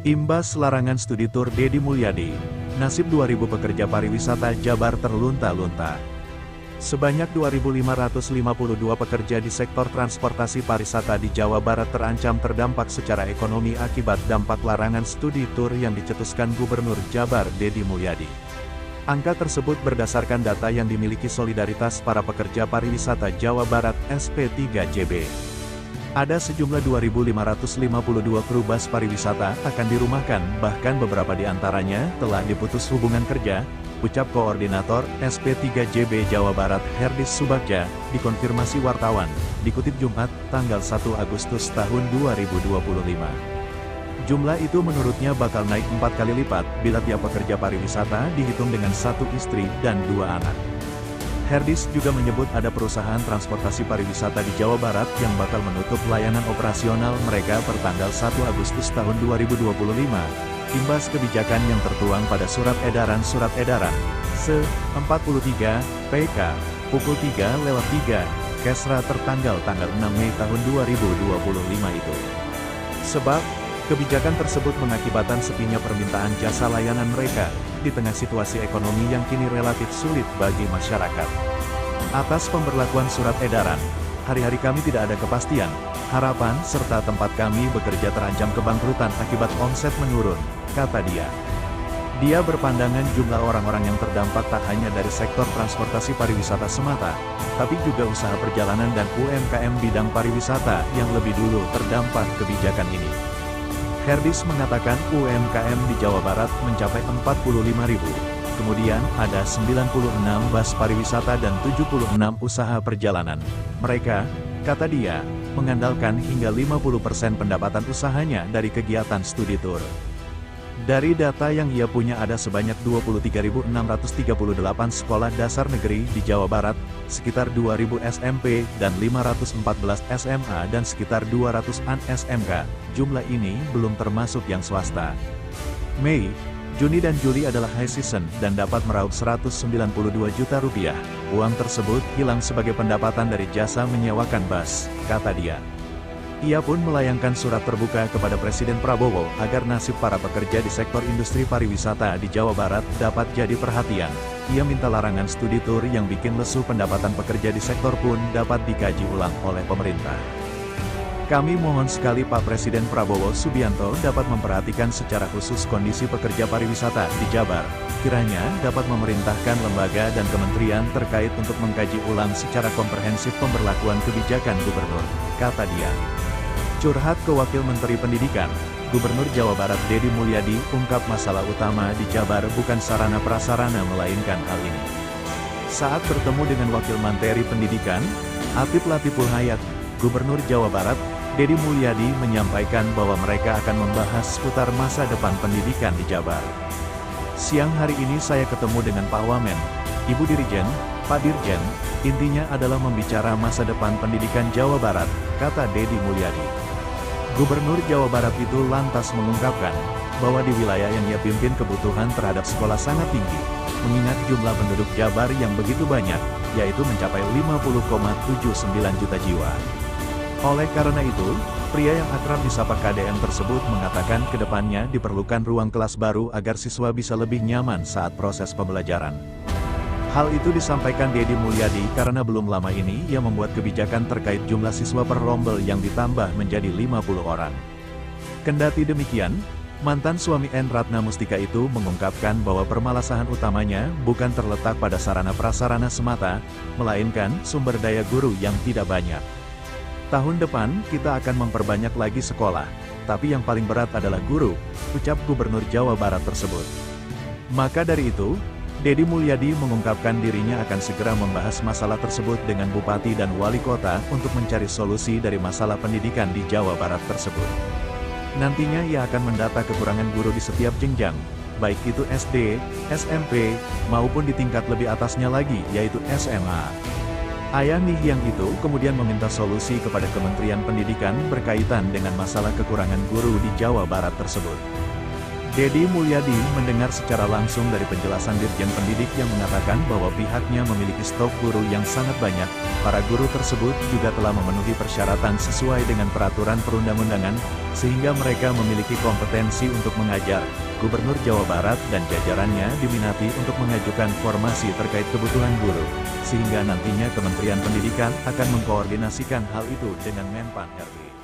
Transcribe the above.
Imbas larangan studi tur Deddy Mulyadi, nasib 2.000 pekerja pariwisata Jabar terlunta-lunta. Sebanyak 2.552 pekerja di sektor transportasi pariwisata di Jawa Barat terancam terdampak secara ekonomi akibat dampak larangan studi tur yang dicetuskan Gubernur Jabar Deddy Mulyadi. Angka tersebut berdasarkan data yang dimiliki Solidaritas Para Pekerja Pariwisata Jawa Barat SP3JB. Ada sejumlah 2.552 kru bus pariwisata akan dirumahkan, bahkan beberapa di antaranya telah diputus hubungan kerja, ucap Koordinator SP3JB Jawa Barat Herdis Subagja, dikonfirmasi wartawan, dikutip Jumat, tanggal 1 Agustus tahun 2025. Jumlah itu menurutnya bakal naik 4 kali lipat, bila tiap pekerja pariwisata dihitung dengan 1 istri dan 2 anak. Herdis juga menyebut ada perusahaan transportasi pariwisata di Jawa Barat yang bakal menutup layanan operasional mereka pertanggal 1 Agustus tahun 2025, imbas kebijakan yang tertuang pada Surat Edaran Se-43 PK, pukul 3:03, Kesra tertanggal tanggal 6 Mei tahun 2025 itu. Sebab, kebijakan tersebut mengakibatkan sepinya permintaan jasa layanan mereka, di tengah situasi ekonomi yang kini relatif sulit bagi masyarakat. Atas pemberlakuan surat edaran, hari-hari kami tidak ada kepastian, harapan serta tempat kami bekerja terancam kebangkrutan akibat omset menurun, kata dia. Dia berpandangan jumlah orang-orang yang terdampak tak hanya dari sektor transportasi pariwisata semata, tapi juga usaha perjalanan dan UMKM bidang pariwisata yang lebih dulu terdampak kebijakan ini. Herdis mengatakan UMKM di Jawa Barat mencapai 45.000, kemudian ada 96 bus pariwisata dan 76 usaha perjalanan. Mereka, kata dia, mengandalkan hingga 50% pendapatan usahanya dari kegiatan studi tur. Dari data yang ia punya ada sebanyak 23.638 sekolah dasar negeri di Jawa Barat, sekitar 2.000 SMP dan 514 SMA dan sekitar 200-an SMK. Jumlah ini belum termasuk yang swasta. Mei, Juni dan Juli adalah high season dan dapat meraup 192 juta rupiah. Uang tersebut hilang sebagai pendapatan dari jasa menyewakan bus, kata dia. Ia pun melayangkan surat terbuka kepada Presiden Prabowo agar nasib para pekerja di sektor industri pariwisata di Jawa Barat dapat jadi perhatian. Ia minta larangan studi tur yang bikin lesu pendapatan pekerja di sektor pun dapat dikaji ulang oleh pemerintah. Kami mohon sekali Pak Presiden Prabowo Subianto dapat memperhatikan secara khusus kondisi pekerja pariwisata di Jabar. Kiranya dapat memerintahkan lembaga dan kementerian terkait untuk mengkaji ulang secara komprehensif pemberlakuan kebijakan gubernur, kata dia. Curhat ke Wakil Menteri Pendidikan, Gubernur Jawa Barat Deddy Mulyadi ungkap masalah utama di Jabar bukan sarana prasarana melainkan hal ini. Saat bertemu dengan Wakil Menteri Pendidikan, Atif Latiful Hayat, Gubernur Jawa Barat, Deddy Mulyadi menyampaikan bahwa mereka akan membahas seputar masa depan pendidikan di Jabar. Siang hari ini saya ketemu dengan Pak Wamen, Ibu Dirjen, Pak Dirjen, intinya adalah membicara masa depan pendidikan Jawa Barat, kata Deddy Mulyadi. Gubernur Jawa Barat itu lantas mengungkapkan, bahwa di wilayah yang ia pimpin kebutuhan terhadap sekolah sangat tinggi, mengingat jumlah penduduk Jabar yang begitu banyak, yaitu mencapai 50,79 juta jiwa. Oleh karena itu, pria yang akrab disapa KDM tersebut mengatakan kedepannya diperlukan ruang kelas baru agar siswa bisa lebih nyaman saat proses pembelajaran. Hal itu disampaikan Deddy Mulyadi karena belum lama ini ia membuat kebijakan terkait jumlah siswa per rombel yang ditambah menjadi 50 orang. Kendati demikian, mantan suami N. Ratna Mustika itu mengungkapkan bahwa permasalahan utamanya bukan terletak pada sarana prasarana semata, melainkan sumber daya guru yang tidak banyak. Tahun depan kita akan memperbanyak lagi sekolah, tapi yang paling berat adalah guru, ucap Gubernur Jawa Barat tersebut. Maka dari itu, Deddy Mulyadi mengungkapkan dirinya akan segera membahas masalah tersebut dengan Bupati dan Wali Kota untuk mencari solusi dari masalah pendidikan di Jawa Barat tersebut. Nantinya ia akan mendata kekurangan guru di setiap jenjang, baik itu SD, SMP, maupun di tingkat lebih atasnya lagi, yaitu SMA. Ayah Nihyang itu kemudian meminta solusi kepada Kementerian Pendidikan berkaitan dengan masalah kekurangan guru di Jawa Barat tersebut. Dedi Mulyadi mendengar secara langsung dari penjelasan Dirjen Pendidik yang mengatakan bahwa pihaknya memiliki stok guru yang sangat banyak. Para guru tersebut juga telah memenuhi persyaratan sesuai dengan peraturan perundang-undangan, sehingga mereka memiliki kompetensi untuk mengajar. Gubernur Jawa Barat dan jajarannya diminati untuk mengajukan formasi terkait kebutuhan guru, sehingga nantinya Kementerian Pendidikan akan mengkoordinasikan hal itu dengan Menpan RI.